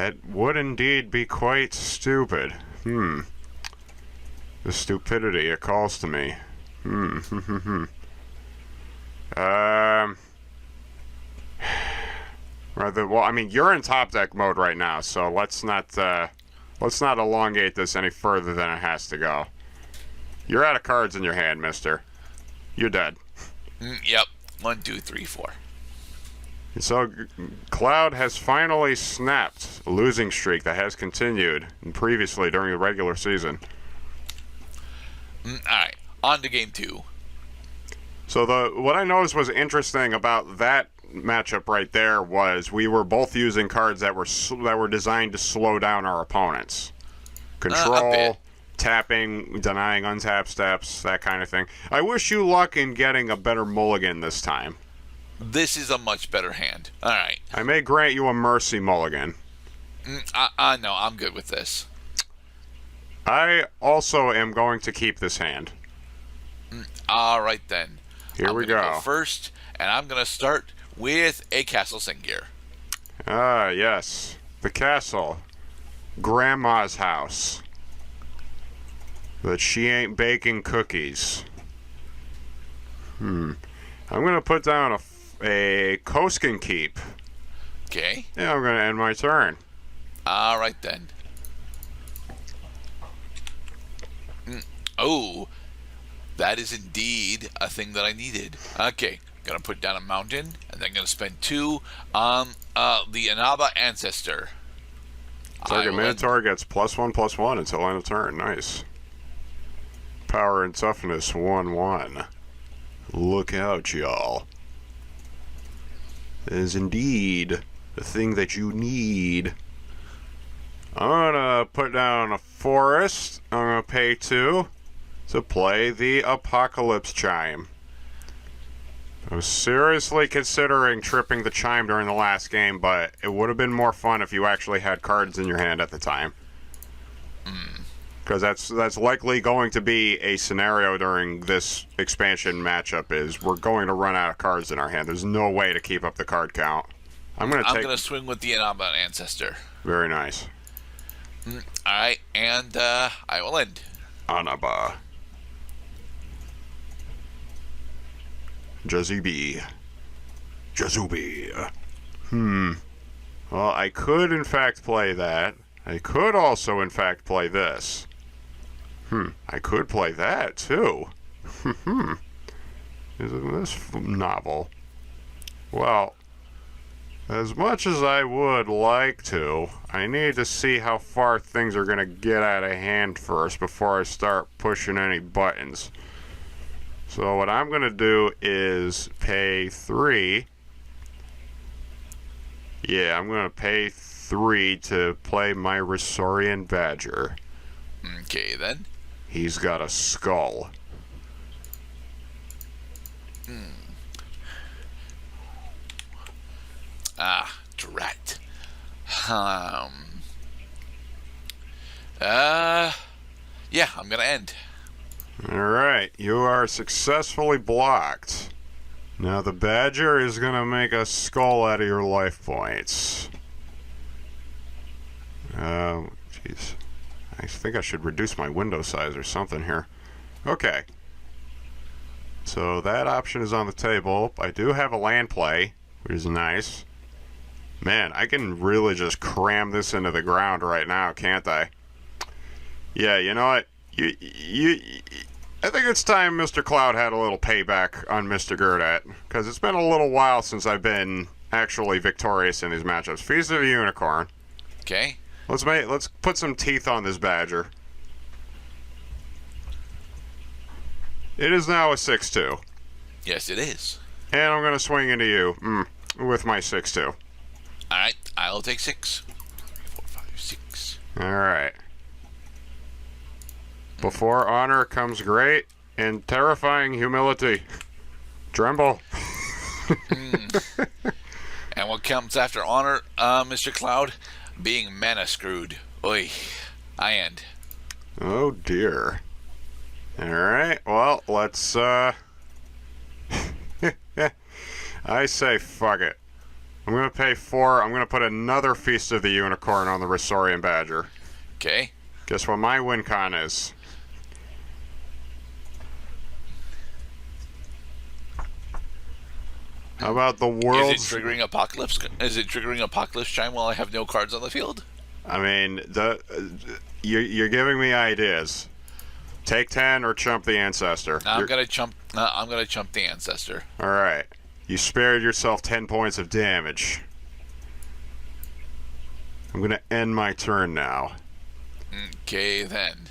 That would indeed be quite stupid. The stupidity, it calls to me. Well, I mean, you're in top deck mode right now, so let's not elongate this any further than it has to go. You're out of cards in your hand, mister. You're dead. Yep. 1, 2, 3, 4. So, Cloud has finally snapped a losing streak that has continued previously during the regular season. Alright, on to game 2. So, what I noticed was interesting about that matchup right there was we were both using cards that were designed to slow down our opponents. Control, tapping, denying untap steps, that kind of thing. I wish you luck in getting a better mulligan this time. This is a much better hand. Alright. I may grant you a mercy mulligan. No, I'm good with this. I also am going to keep this hand. Alright then. Here we go. First, and I'm going to start with a Castle Sengir. Ah, yes. The castle. Grandma's house. But she ain't baking cookies. I'm going to put down a Koskin Keep. Okay. Yeah, I'm going to end my turn. Alright then. Oh, that is indeed a thing that I needed. Okay, gonna put down a mountain, and then gonna spend 2 on the Inaba Ancestor. Target Minotaur gets +1/+1 until end of turn. Nice. Power and toughness 1/1. Look out, y'all. That is indeed the thing that you need. I'm gonna put down a forest. I'm gonna pay 2 to play the Apocalypse Chime. I was seriously considering tripping the Chime during the last game, but it would have been more fun if you actually had cards in your hand at the time. Because that's likely going to be a scenario during this expansion matchup, is we're going to run out of cards in our hand. There's no way to keep up the card count. I'm gonna swing with the Inaba Ancestor. Very nice. Alright, and I will end. Inaba. Jazubi. Well, I could in fact play that. I could also in fact play this. I could play that too. Isn't this novel? Well, as much as I would like to, I need to see how far things are going to get out of hand first before I start pushing any buttons. So what I'm going to do is pay 3. Yeah, I'm going to pay 3 to play my Risorian Badger. Okay, then. He's got a skull. Drat. Yeah, I'm gonna end. Alright, you are successfully blocked. Now the Badger is gonna make a skull out of your life points. Jeez. I think I should reduce my window size or something here. Okay. So that option is on the table. I do have a land play, which is nice. Man, I can really just cram this into the ground right now, can't I? Yeah, you know what? I think it's time Mr. Cloud had a little payback on Mr. Gurdat, because it's been a little while since I've been actually victorious in these matchups. Feast of the Unicorn. Okay. Let's put some teeth on this Badger. It is now a 6-2. Yes, it is. And I'm going to swing into you with my 6-2. Alright, I'll take 6. 3, 4, 5, 6. Alright. Before honor comes great and terrifying humility. Tremble. And what comes after honor, Mr. Cloud? Being mana screwed. Oy. I end. Oh dear. Alright, well, let's I say fuck it. I'm going to pay 4. I'm going to put another Feast of the Unicorn on the Resorian Badger. Okay. Guess what my win con is? How about the world's... Is it triggering Apocalypse? Is it triggering Apocalypse Chime while I have no cards on the field? I mean, you're giving me ideas. Take 10 or chump the Ancestor. I'm gonna chump the Ancestor. All right. You spared yourself 10 points of damage. I'm gonna end my turn now. Okay, then.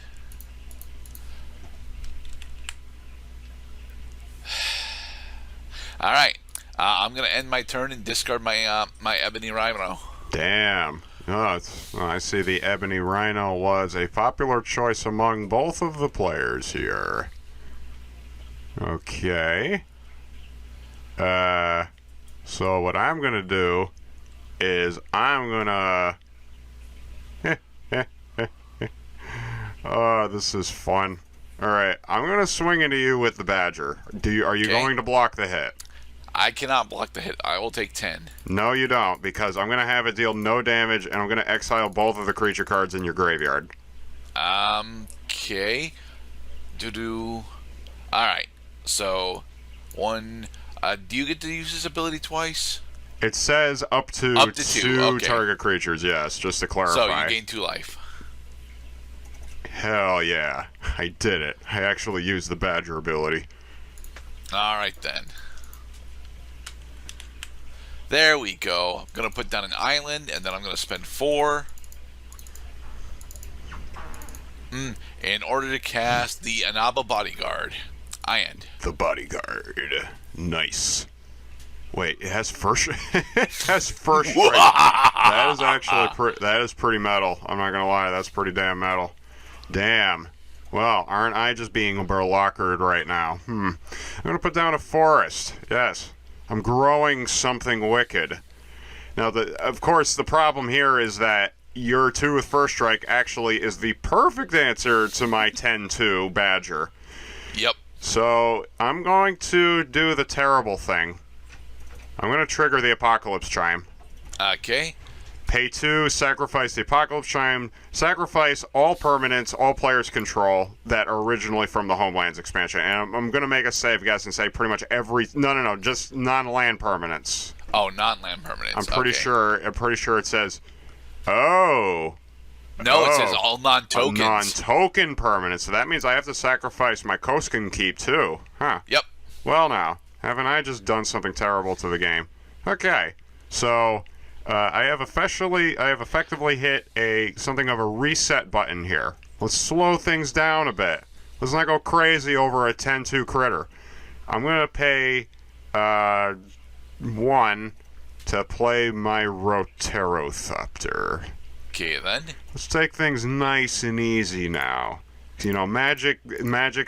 All right. I'm gonna end my turn and discard my my Ebony Rhino. Damn. Oh, I see the Ebony Rhino was a popular choice among both of the players here. Okay. So what I'm going to do is I'm going to... Oh, this is fun. Alright, I'm going to swing into you with the Badger. Are you going to block the hit? I cannot block the hit. I will take 10. No, you don't, because I'm going to have it deal no damage, and I'm going to exile both of the creature cards in your graveyard. Okay. Alright. So, 1... do you get to use this ability twice? It says up to 2 Okay. target creatures, yes, just to clarify. So, you gain 2 life. Hell yeah. I did it. I actually used the Badger ability. Alright then. There we go. I'm going to put down an island, and then I'm going to spend 4 in order to cast the Inaba Bodyguard. I end. The Bodyguard. Nice. Wait, it has first... it has first strike. That is actually... that is pretty metal. I'm not going to lie. That's pretty damn metal. Damn. Well, aren't I just being burlockered right now? I'm going to put down a forest. Yes. I'm growing something wicked. Now, of course, the problem here is that your 2 with first strike actually is the perfect answer to my 10-2 Badger. Yep. So, I'm going to do the terrible thing. I'm going to trigger the Apocalypse Chime. Okay. Pay 2, sacrifice the Apocalypse Chime, sacrifice all permanents, all players control that are originally from the Homelands expansion. And I'm going to make a safe guess and say pretty much every... No, just non-land permanents. Oh, non-land permanents. I'm pretty sure it says... Oh... No, it says all non-tokens. Non-token permanents. So that means I have to sacrifice my Koskin Keep too. Huh. Yep. Well now, haven't I just done something terrible to the game? Okay. So... I have effectively hit something of a reset button here. Let's slow things down a bit. Let's not go crazy over a 10-2 critter. I'm going to pay 1 to play my Roterothopter. Okay, then. Let's take things nice and easy now. You know, Magic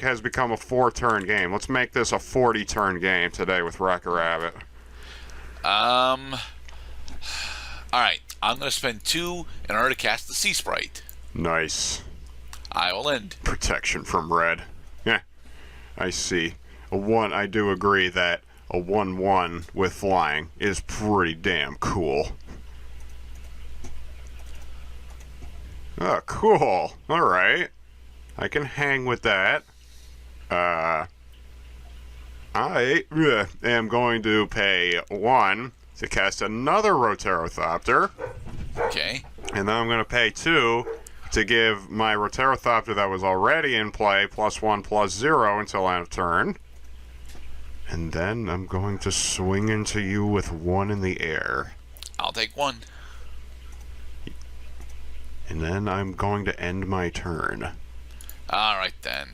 has become a 4-turn game. Let's make this a 40-turn game today with Wrecker Rabbit. Alright, I'm going to spend 2 in order to cast the Sea Sprite. Nice. I will end. Protection from red. Yeah, I see. I do agree that a 1/1 with flying is pretty damn cool. Oh, cool. Alright. I can hang with that. I am going to pay 1 to cast another Roterothopter. Okay. And then I'm going to pay 2 to give my Roterothopter that was already in play +1/+0 until end of turn. And then I'm going to swing into you with 1 in the air. I'll take 1. And then I'm going to end my turn. Alright then.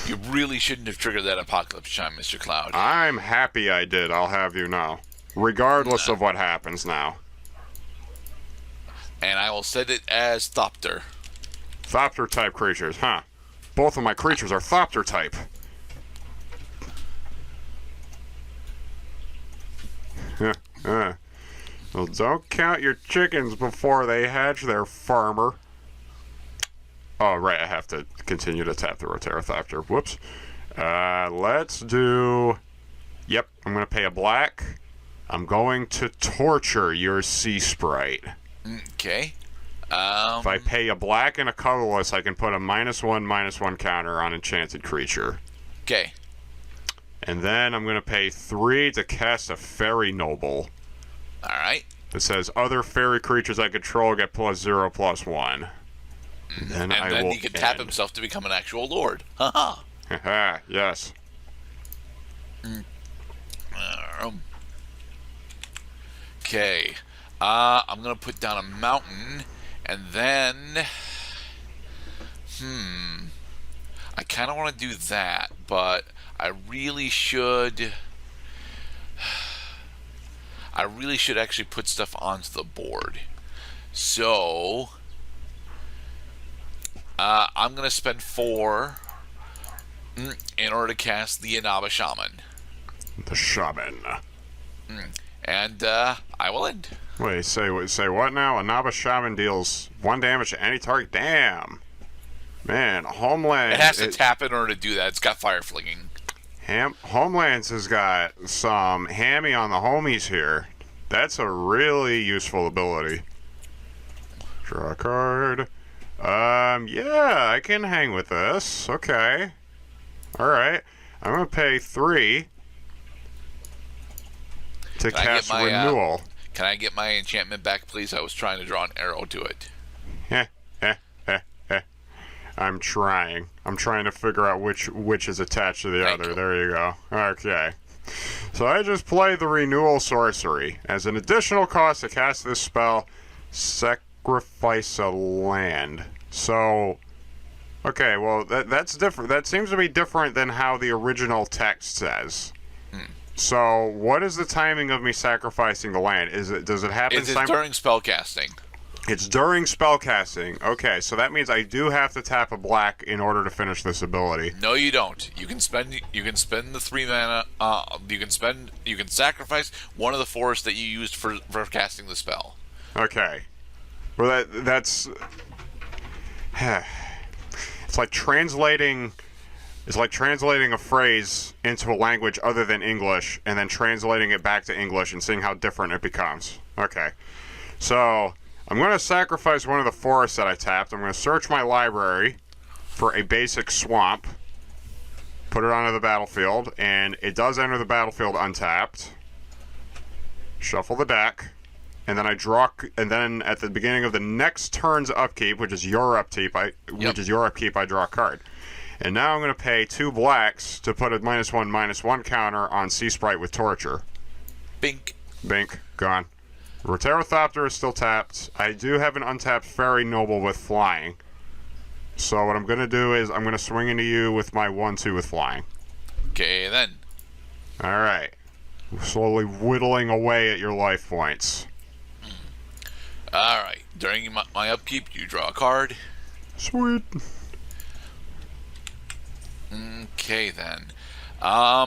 You really shouldn't have triggered that Apocalypse Chime, Mr. Cloud. I'm happy I did, I'll have you know. Regardless of what happens now. And I will set it as Thopter. Thopter type creatures, huh? Both of my creatures are Thopter type. Well, don't count your chickens before they hatch there, farmer. Oh, right, I have to continue to tap the Roterothopter. Whoops. Let's do Yep, I'm going to pay a black. I'm going to torture your Sea Sprite. Okay. If I pay a black and a colorless, I can put a -1/-1 counter on enchanted creature. Okay. And then I'm going to pay 3 to cast a Fairy Noble. Alright. It says other fairy creatures I control get +0/+1. And then he can tap himself to become an actual lord. Haha. Haha, yes. Okay. I'm going to put down a mountain, and then... I kind of want to do that, but I really should... I really should actually put stuff onto the board. So... I'm going to spend 4 in order to cast the Inaba Shaman. The Shaman. And I will end. Wait, say what now? Inaba Shaman deals 1 damage to any target. Damn. Man, Homelands... It has to tap in order to do that. It's got fire flinging. Homelands has got some hammy on the homies here. That's a really useful ability. Draw a card. Yeah, I can hang with this. Okay. Alright. I'm going to pay 3 to cast Renewal. Can I get my enchantment back, please? I was trying to draw an arrow to it. I'm trying. I'm trying to figure out which is attached to the other. There you go. Okay. So I just play the Renewal Sorcery. As an additional cost to cast this spell, sacrifice a land. So, okay, well, that's different. That seems to be different than how the original text says. So, what is the timing of me sacrificing the land? Does it happen? It's during spellcasting. It's during spellcasting. Okay, so that means I do have to tap a black in order to finish this ability. No, you don't. You can spend the 3 mana. You can sacrifice one of the forests that you used for casting the spell. Okay. Well, that's it's like translating. It's like translating a phrase into a language other than English and then translating it back to English and seeing how different it becomes. Okay. So, I'm going to sacrifice one of the forests that I tapped. I'm going to search my library for a basic swamp, put it onto the battlefield, and it does enter the battlefield untapped. Shuffle the deck, and then I draw, and then at the beginning of the next turn's upkeep, which is your upkeep, I draw a card. And now I'm going to pay 2 blacks to put a -1/-1 counter on Sea Sprite with Torture. Bink. Bink. Gone. Roterothopter is still tapped. I do have an untapped Fairy Noble with Flying. So what I'm going to do is I'm going to swing into you with my 1/2 with Flying. Okay, then. Alright. Slowly whittling away at your life points. Alright. During my upkeep, you draw a card. Sweet. Okay, then. I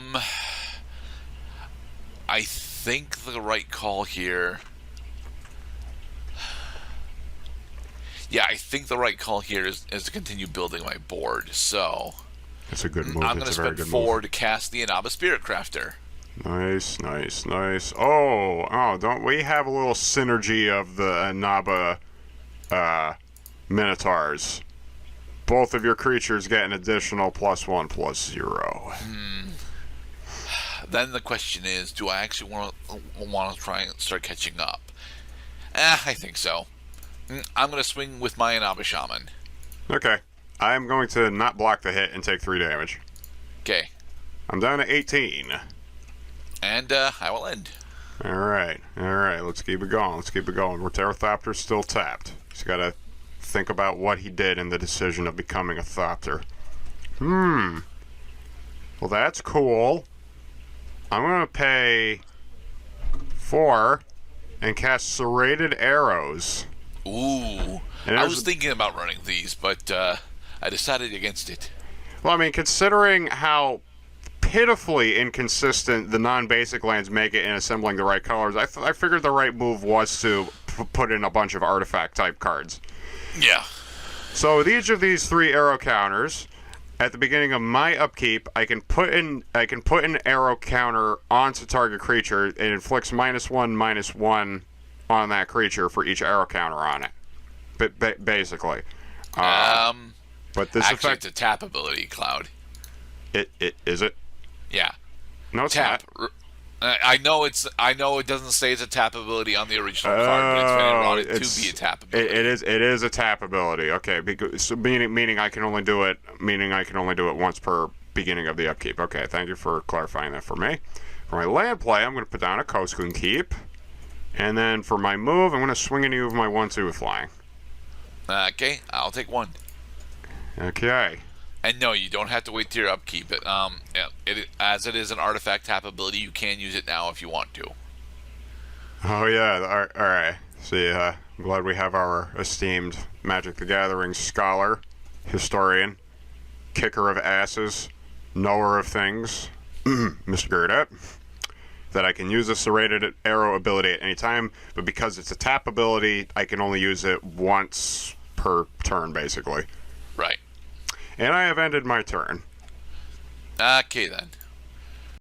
think the right call here... Yeah, I think the right call here is to continue building my board, so... That's a good move. I'm going to spend 4 to cast the Inaba Spirit Crafter. Nice, nice, nice. Oh, don't we have a little synergy of the Inaba Minotaurs? Both of your creatures get an additional +1/+0. Then the question is, do I actually want to try and start catching up? I think so. I'm going to swing with my Inaba Shaman. Okay. I'm going to not block the hit and take 3 damage. Okay. I'm down to 18. And I will end. Alright, let's keep it going. Roterothopter's still tapped. He's got to think about what he did in the decision of becoming a Thopter. Well, that's cool. I'm going to pay 4 and cast Serrated Arrows. Ooh. I was thinking about running these, but I decided against it. Well, I mean, considering how pitifully inconsistent the non-basic lands make it in assembling the right colors, I figured the right move was to put in a bunch of artifact-type cards. Yeah. So with each of these 3 arrow counters, at the beginning of my upkeep, I can put an arrow counter onto target creature. It inflicts -1/-1 on that creature for each arrow counter on it. But basically, but this Actually, effect, it's a tap ability, Cloud. it is it? Yeah, No, it's tap. not. I know it's. I know it doesn't say it's a tap ability on the original card, but it's been eroded to be a tap ability. It is a tap ability. Okay, because so meaning I can only do it. Meaning I can only do it once per beginning of the upkeep. Okay, thank you for clarifying that for me. For my land play, I'm going to put down a Koskun Keep, and then for my move, I'm going to swing into you with my 1/2 with flying. Okay, I'll take 1. Okay. And no, you don't have to wait till your upkeep. As it is an artifact tap ability, you can use it now if you want to. Oh yeah. All right. See, I'm glad we have our esteemed Magic the Gathering scholar, historian, kicker of asses, knower of things, Mr. Gerdet, that I can use this serrated arrow ability at any time, but because it's a tap ability, I can only use it once per turn, basically. Right. And I have ended my turn. Okay, then.